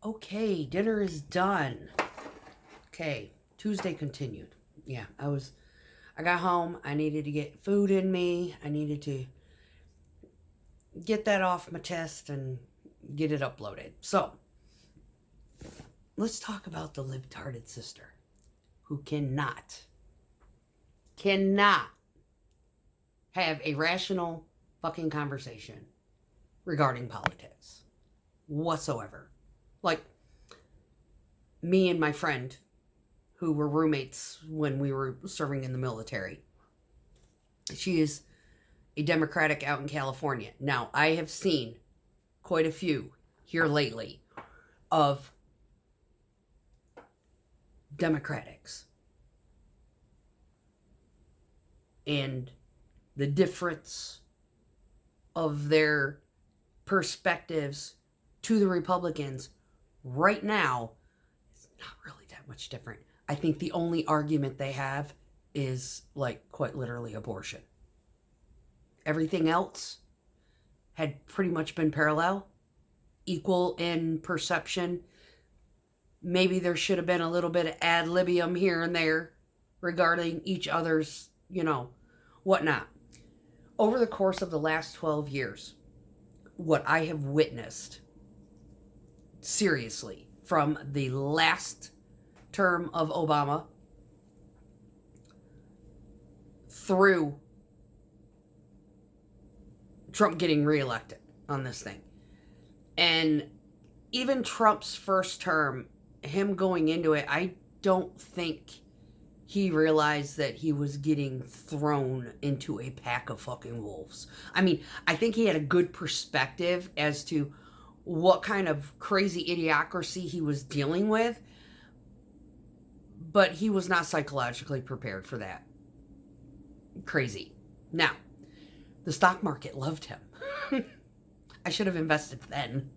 Okay, dinner is done. Okay, Tuesday continued. Yeah, I got home. I needed to get food in me. I needed to get that off my chest and get it uploaded. So, let's talk about the libtarded sister who cannot have a rational fucking conversation regarding politics whatsoever. Like, me and my friend who were roommates when we were serving in the military. She is a Democratic out in California. Now, I have seen quite a few here lately of Democrats and the difference of their perspectives to the Republicans right now is not really that much different. I think the only argument they have is, like, quite literally abortion. Everything else had pretty much been parallel, equal in perception. Maybe there should have been a little bit of ad libium here and there regarding each other's, whatnot. Over the course of the last 12 years, what I have witnessed, seriously, from the last term of Obama through Trump getting reelected on this thing. And even Trump's first term, him going into it, I don't think he realized that he was getting thrown into a pack of fucking wolves. I mean, I think he had a good perspective as to what kind of crazy idiocracy he was dealing with, but he was not psychologically prepared for that. Crazy. Now, the stock market loved him. I should have invested then.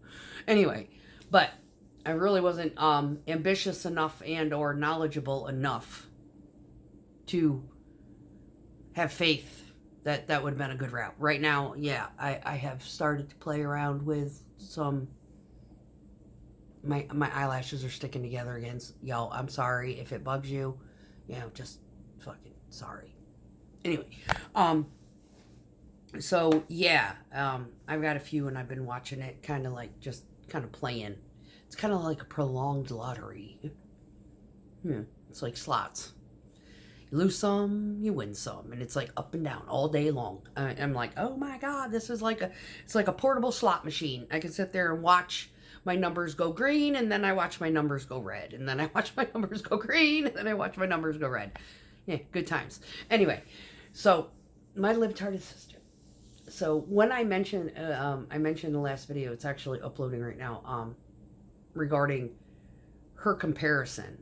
Anyway, but I really wasn't ambitious enough and or knowledgeable enough to have faith that that would have been a good route. Right now, yeah, I have started to play around with some... My eyelashes are sticking together again. Y'all, I'm sorry if it bugs you. Just fucking sorry. Anyway, so yeah, I've got a few and I've been watching it kind of playing. It's kind of like a prolonged lottery. It's like slots. You lose some, you win some, and it's like up and down all day long. I'm like, oh my god, this is it's like a portable slot machine. I can sit there and watch my numbers go green, and then I watch my numbers go red, and then I watch my numbers go green, and then I watch my numbers go red. Yeah, good times. Anyway, so my libtarded sister. So when I mentioned in the last video, it's actually uploading right now, regarding her comparison.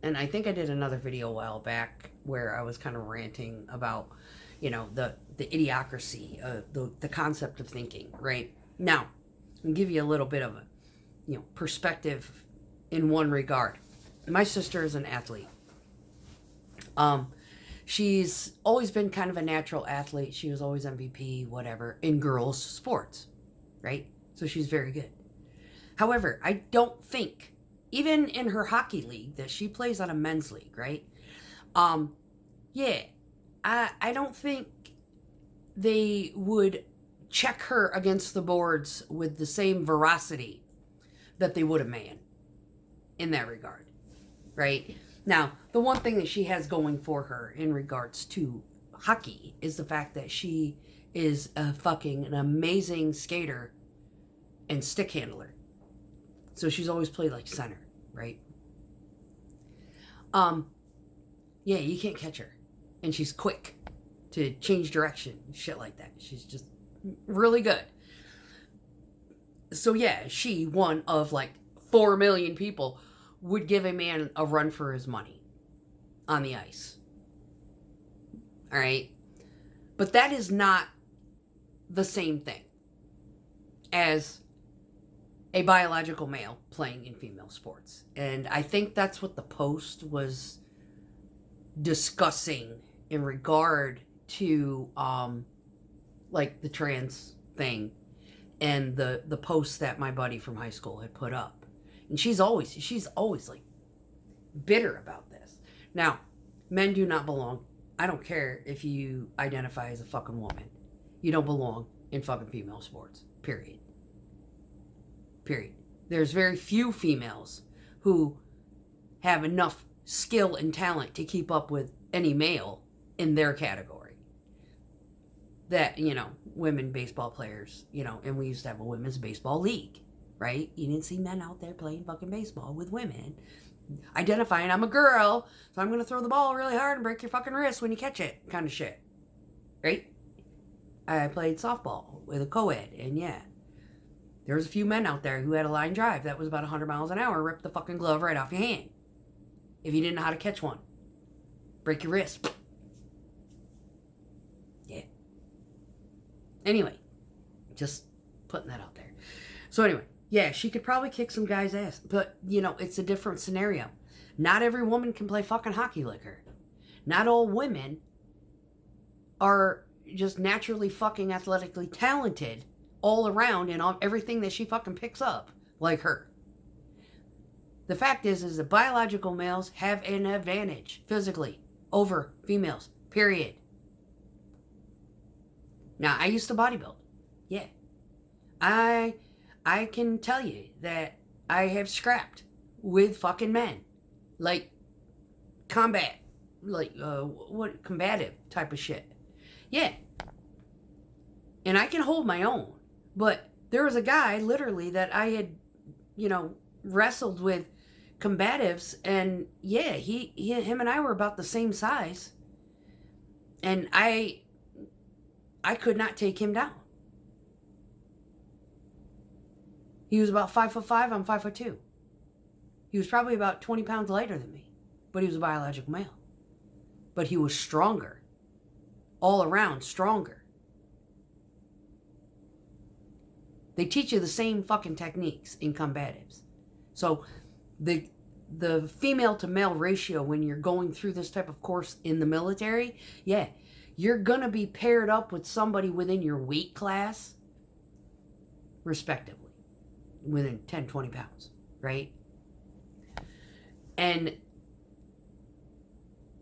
And I think I did another video a while back where I was kind of ranting about, the idiocracy, the concept of thinking, right? Now, I'll give you a little bit of a, perspective in one regard. My sister is an athlete. She's always been kind of a natural athlete. She was always MVP, whatever, in girls' sports, right? So she's very good. However, I don't think, even in her hockey league that she plays on a men's league, right? I don't think they would check her against the boards with the same veracity that they would a man in that regard, right? Now, the one thing that she has going for her in regards to hockey is the fact that she is an amazing skater and stick handler. So she's always played like center, right? You can't catch her. And she's quick to change direction, shit like that. She's just really good. So yeah, she, one of 4 million people, would give a man a run for his money on the ice. All right? But that is not the same thing as a biological male playing in female sports. And I think that's what the post was discussing in regard to the trans thing and the post that my buddy from high school had put up. And she's always like bitter about this. Now, men do not belong. I don't care if you identify as a fucking woman. You don't belong in fucking female sports. Period. Period. There's very few females who have enough skill and talent to keep up with any male in their category. That, women baseball players, and we used to have a women's baseball league, right? You didn't see men out there playing fucking baseball with women. Identifying, I'm a girl, so I'm going to throw the ball really hard and break your fucking wrist when you catch it, kind of shit. Right? I played softball with a co-ed, and yeah, there was a few men out there who had a line drive that was about 100 miles an hour, ripped the fucking glove right off your hand. If you didn't know how to catch one. Break your wrist. Yeah. Anyway, just putting that out there. So anyway, yeah, she could probably kick some guy's ass. But, it's a different scenario. Not every woman can play fucking hockey like her. Not all women are just naturally fucking athletically talented all around and on everything that she fucking picks up like her. The fact is that biological males have an advantage physically over females. Period. Now, I used to bodybuild. Yeah. I can tell you that I have scrapped with fucking men. Like, combat. Like, combative type of shit. Yeah. And I can hold my own. But there was a guy, literally, that I had, wrestled with combatives. And, yeah, him and I were about the same size. And I could not take him down. He was about 5'5", I'm 5'2". He was probably about 20 pounds lighter than me. But he was a biological male. But he was stronger. All around stronger. They teach you the same fucking techniques in combatives. So the female to male ratio when you're going through this type of course in the military, yeah, you're gonna be paired up with somebody within your weight class, respectively. Within 10, 20 pounds, right? And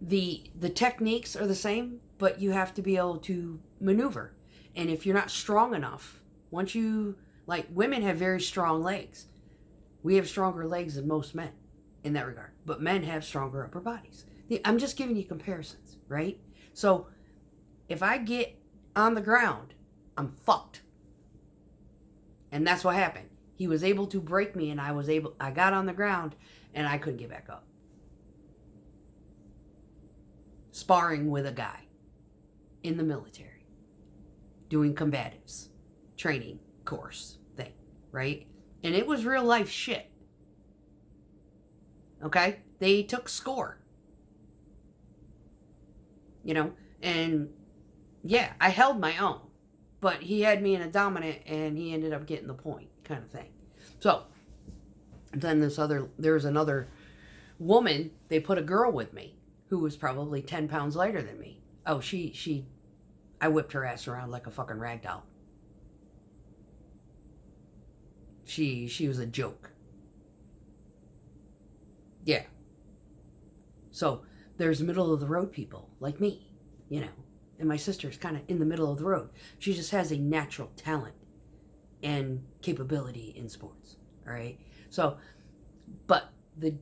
the techniques are the same, but you have to be able to maneuver. And if you're not strong enough, once you, like, women have very strong legs. We have stronger legs than most men in that regard. But men have stronger upper bodies. I'm just giving you comparisons, right? So if I get on the ground, I'm fucked. And that's what happened. He was able to break me, and I got on the ground, and I couldn't get back up. Sparring with a guy in the military, doing combatives, training course thing, right? And it was real life shit. Okay? They took score. And yeah, I held my own. But he had me in a dominant, and he ended up getting the point, kind of thing. So, then there was another woman, they put a girl with me, who was probably 10 pounds lighter than me. Oh, I whipped her ass around like a fucking rag doll. She was a joke. Yeah. So, there's middle of the road people, like me, And my sister's kind of in the middle of the road. She just has a natural talent and capability in sports. All right. So, but the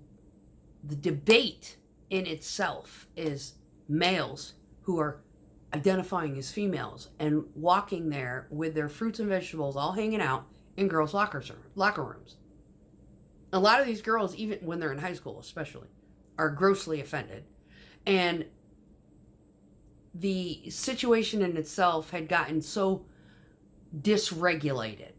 debate in itself is males who are identifying as females and walking there with their fruits and vegetables all hanging out in girls' locker rooms. A lot of these girls, even when they're in high school especially, are grossly offended. And the situation in itself had gotten so dysregulated.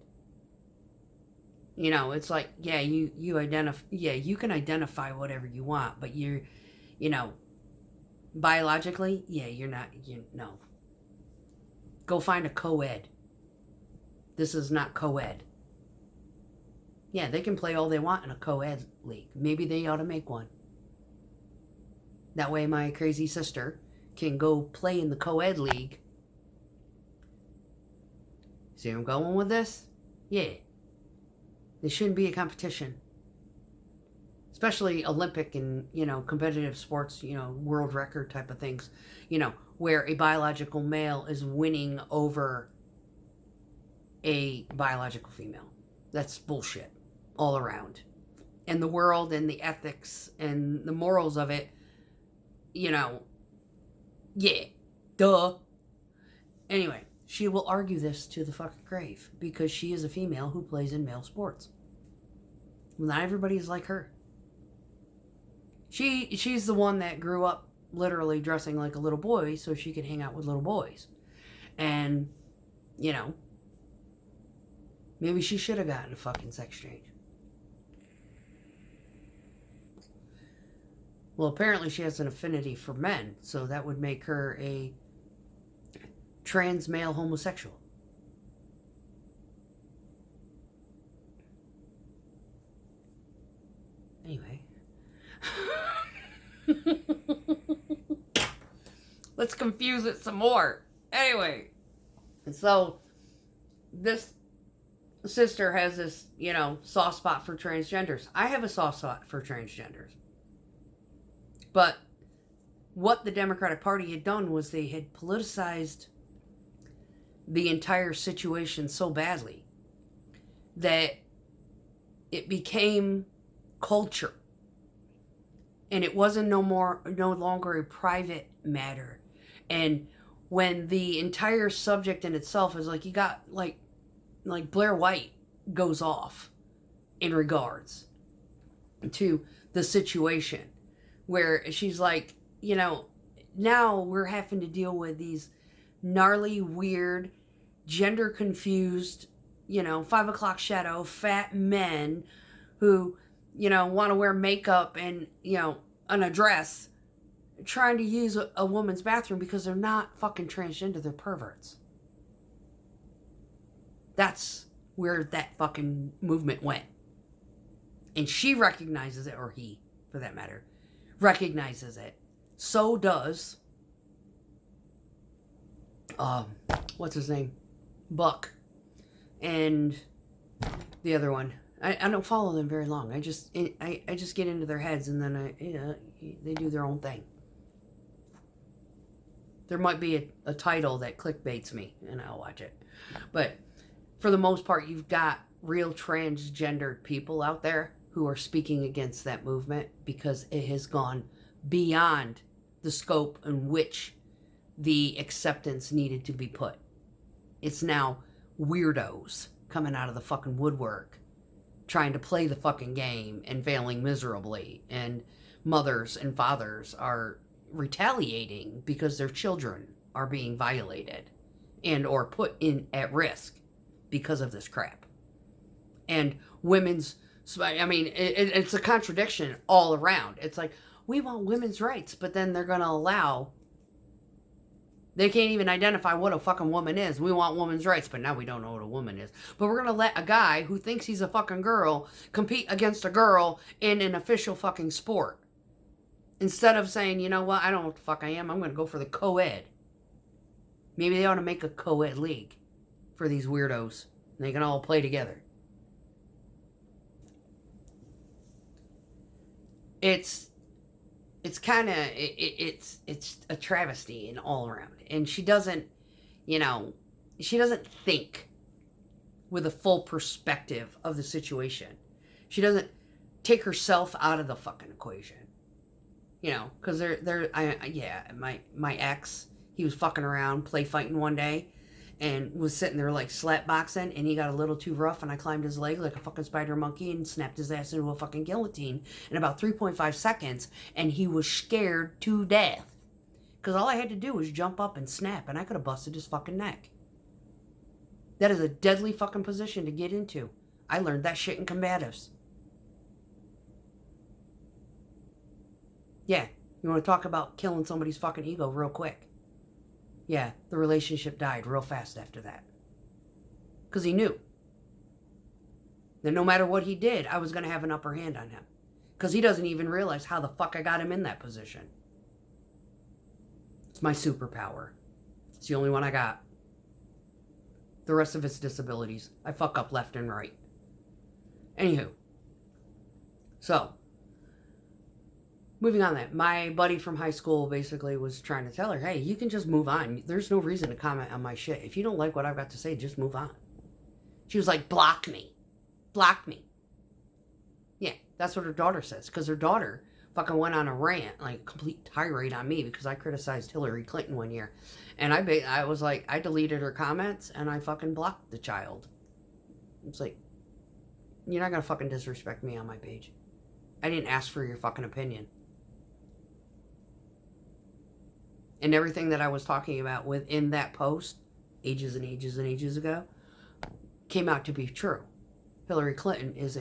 It's like, yeah, you can identify whatever you want, but you're, biologically, yeah, no. Go find a co-ed. This is not co-ed. Yeah, they can play all they want in a co-ed league. Maybe they ought to make one. That way my crazy sister can go play in the co-ed league. See where I'm going with this? Yeah. There shouldn't be a competition. especially Olympic and, competitive sports, world record type of things, where a biological male is winning over a biological female. That's bullshit all around. And the world and the ethics and the morals of it, yeah, duh. Anyway, she will argue this to the fucking grave because she is a female who plays in male sports. Not everybody is like her. She's the one that grew up literally dressing like a little boy so she could hang out with little boys. And, maybe she should have gotten a fucking sex change. Well, apparently she has an affinity for men, so that would make her a trans male homosexual. Anyway. Let's confuse it some more. Anyway. So, this sister has this, soft spot for transgenders. I have a soft spot for transgenders. But what the Democratic Party had done was they had politicized the entire situation so badly that it became culture. And it wasn't no longer a private matter. And when the entire subject in itself is like, you got like Blair White goes off in regards to the situation where she's like, now we're having to deal with these gnarly, weird, gender confused, 5 o'clock shadow, fat men who, want to wear makeup and, a dress, trying to use a woman's bathroom because they're not fucking transgender, they're perverts. That's where that fucking movement went. And she recognizes it, or he, for that matter, recognizes it. So does, what's his name? Buck. And the other one. I don't follow them very long. I just get into their heads and then they do their own thing. There might be a title that clickbaits me and I'll watch it. But for the most part, you've got real transgendered people out there who are speaking against that movement because it has gone beyond the scope in which the acceptance needed to be put. It's now weirdos coming out of the fucking woodwork trying to play the fucking game and failing miserably, and mothers and fathers are retaliating because their children are being violated and or put in at risk because of this crap. And it's a contradiction all around. It's like, we want women's rights, but then they're going to allow, they can't even identify what a fucking woman is. We want women's rights, but now we don't know what a woman is. But we're going to let a guy who thinks he's a fucking girl compete against a girl in an official fucking sport. Instead of saying, you know what, I don't know what the fuck I am, I'm going to go for the co-ed. Maybe they ought to make a co-ed league for these weirdos. And they can all play together. It's kind of, it's a travesty and all around. And she doesn't think with a full perspective of the situation. She doesn't take herself out of the fucking equation. Because my ex, he was fucking around, play fighting one day, and was sitting there like slap boxing, and he got a little too rough, and I climbed his leg like a fucking spider monkey and snapped his ass into a fucking guillotine in about 3.5 seconds, and he was scared to death. Because all I had to do was jump up and snap, and I could have busted his fucking neck. That is a deadly fucking position to get into. I learned that shit in combatives. Yeah, you want to talk about killing somebody's fucking ego real quick. Yeah, the relationship died real fast after that. Because he knew that no matter what he did, I was going to have an upper hand on him. Because he doesn't even realize how the fuck I got him in that position. It's my superpower. It's the only one I got. The rest of it's disabilities. I fuck up left and right. Anywho. So, moving on that. My buddy from high school basically was trying to tell her, hey, you can just move on. There's no reason to comment on my shit. If you don't like what I've got to say, just move on. She was like, block me. Block me. Yeah, that's what her daughter says. Because her daughter fucking went on a rant, like a complete tirade on me because I criticized Hillary Clinton one year. And I was like, I deleted her comments and I fucking blocked the child. It's like, you're not going to fucking disrespect me on my page. I didn't ask for your fucking opinion. And everything that I was talking about within that post, ages and ages and ages ago, came out to be true. Hillary Clinton is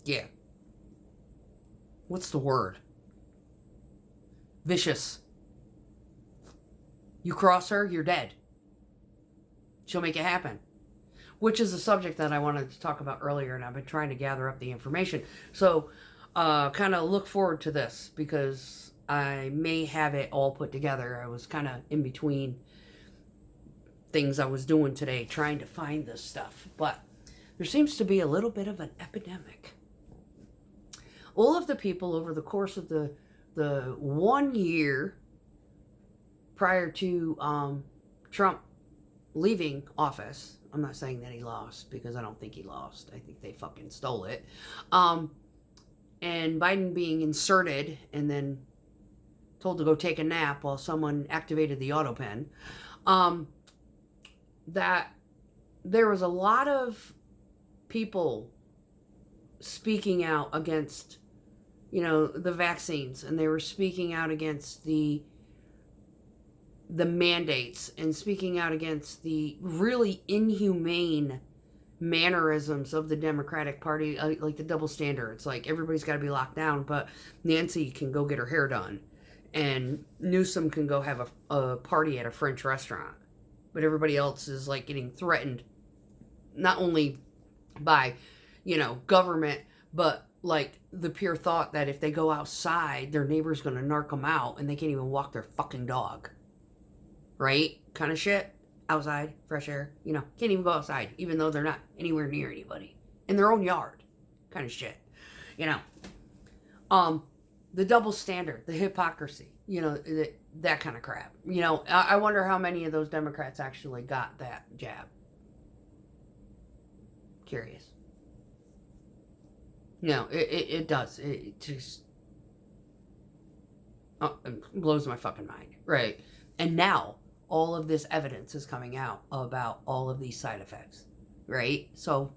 yeah. What's the word? Vicious. You cross her, you're dead. She'll make it happen. Which is a subject that I wanted to talk about earlier, and I've been trying to gather up the information. So, kind of look forward to this, because I may have it all put together. I was kind of in between things I was doing today, trying to find this stuff. But there seems to be a little bit of an epidemic. All of the people over the course of the 1 year prior to Trump leaving office, I'm not saying that he lost, because I don't think he lost. I think they fucking stole it. And Biden being inserted and then told to go take a nap while someone activated the auto pen. That there was a lot of people speaking out against, the vaccines, and they were speaking out against the mandates, and speaking out against the really inhumane mannerisms of the Democratic Party, like the double standard. It's like everybody's got to be locked down, but Nancy can go get her hair done, and Newsom can go have a party at a French restaurant, but everybody else is like getting threatened, not only by, government, but like the pure thought that if they go outside, their neighbor's going to narc them out and they can't even walk their fucking dog. Right? Kind of shit. Outside, fresh air, can't even go outside, even though they're not anywhere near anybody. In their own yard. Kind of shit. The double standard, the hypocrisy, that kind of crap. I wonder how many of those Democrats actually got that jab. Curious. It does. It just it blows my fucking mind. Right. And now all of this evidence is coming out about all of these side effects. Right? So,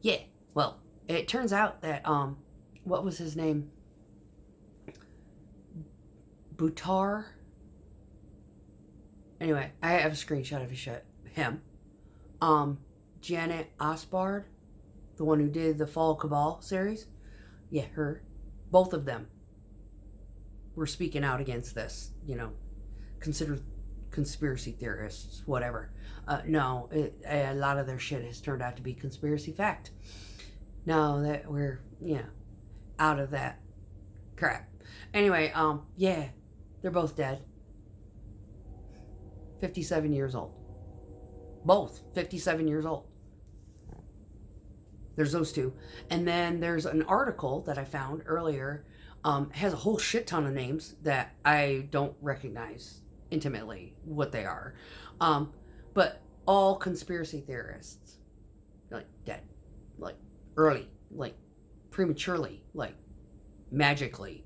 yeah. Well, it turns out that, what was his name? Buttar? Anyway, I have a screenshot of his shit. Him. Janet Osbard, the one who did the Fall Cabal series. Yeah, her. Both of them were speaking out against this, considered conspiracy theorists, whatever. No, a lot of their shit has turned out to be conspiracy fact. Now that we're, out of that crap. Anyway, yeah, they're both dead. 57 years old. Both 57 years old. There's those two. And then there's an article that I found earlier. Has a whole shit ton of names that I don't recognize intimately what they are. But all conspiracy theorists. Like dead. Like early. Like prematurely. Like magically.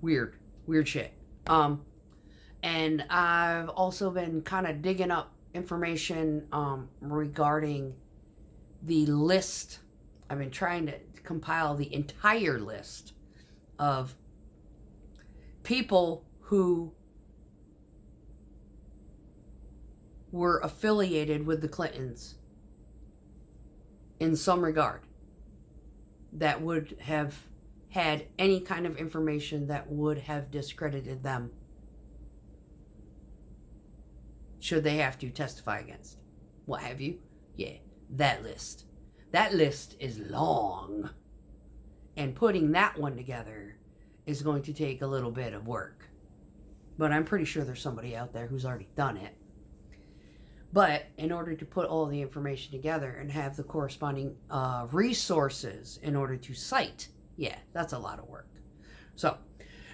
Weird shit. And I've also been kind of digging up information regarding the list. I've been trying to compile the entire list of people who were affiliated with the Clintons in some regard that would have had any kind of information that would have discredited them should they have to testify against. What have you? Yeah, that list. That list is long. And putting that one together is going to take a little bit of work. But I'm pretty sure there's somebody out there who's already done it. But in order to put all the information together and have the corresponding resources in order to cite, yeah, that's a lot of work. So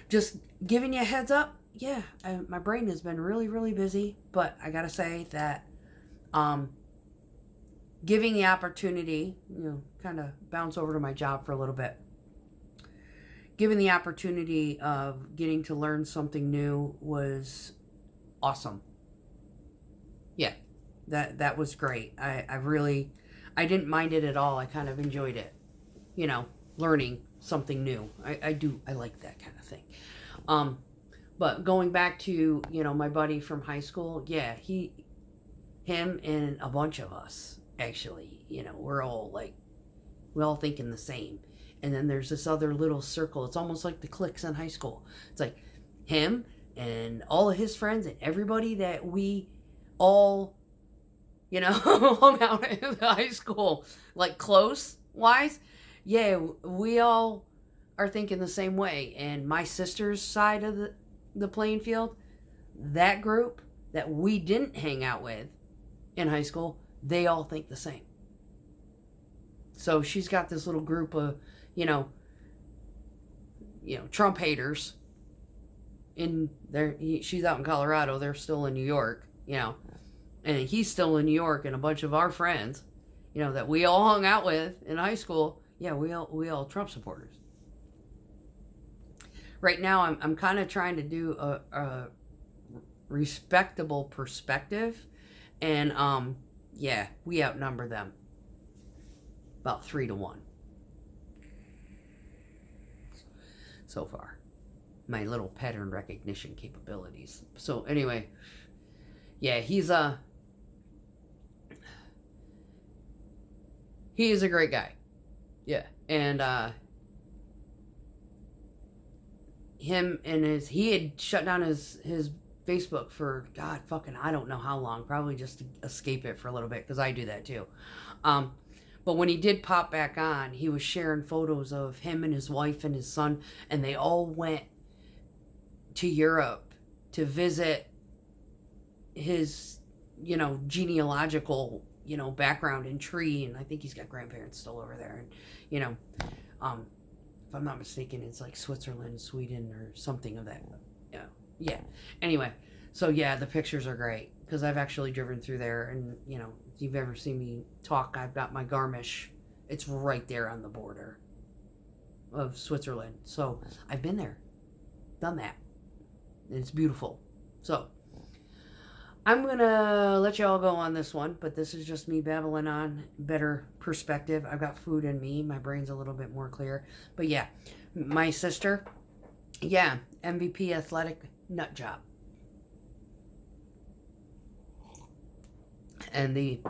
just giving you a heads up, yeah, my brain has been really, really busy, but I gotta say that giving the opportunity, kind of bounce over to my job for a little bit, giving the opportunity of getting to learn something new was awesome. Yeah, that was great. I didn't mind it at all. I kind of enjoyed it, learning something new. I like that kind of thing. But going back to, my buddy from high school, yeah, him and a bunch of us, actually, we're all we all thinking the same. And then there's this other little circle. It's almost like the cliques in high school. It's like him and all of his friends and everybody that we all, hung out in high school, like close wise. Yeah, we all are thinking the same way. And my sister's side of the playing field, that group that we didn't hang out with in high school, they all think the same. So she's got this little group of, Trump haters in there. She's out in Colorado. They're still in New York, and he's still in New York, and a bunch of our friends, that we all hung out with in high school. Yeah, we all Trump supporters. Right now, I'm kind of trying to do a respectable perspective, and yeah, we outnumber them about 3-1 so far. My little pattern recognition capabilities. So anyway, yeah, he is a great guy. Yeah, and he had shut down his Facebook for God fucking I don't know how long, probably just to escape it for a little bit, because I do that too. But when he did pop back on, he was sharing photos of him and his wife and his son, and they all went to Europe to visit his, genealogical, background and tree, and I think he's got grandparents still over there, and, if I'm not mistaken, it's like Switzerland, Sweden, or something of that, yeah. Anyway, so yeah, the pictures are great, because I've actually driven through there, and, if you've ever seen me talk, I've got my Garmisch. It's right there on the border of Switzerland. So I've been there, done that, and it's beautiful. So I'm going to let you all go on this one, but this is just me babbling on, better perspective. I've got food in me. My brain's a little bit more clear. But yeah, my sister, yeah, MVP athletic nut job. And the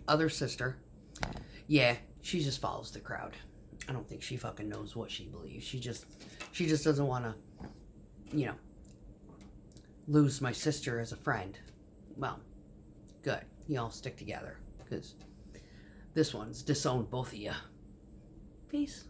other sister, yeah, she just follows the crowd. I don't think she fucking knows what she believes. She just doesn't want to, lose my sister as a friend. Well, good. You all stick together, because this one's disowned both of you. Peace.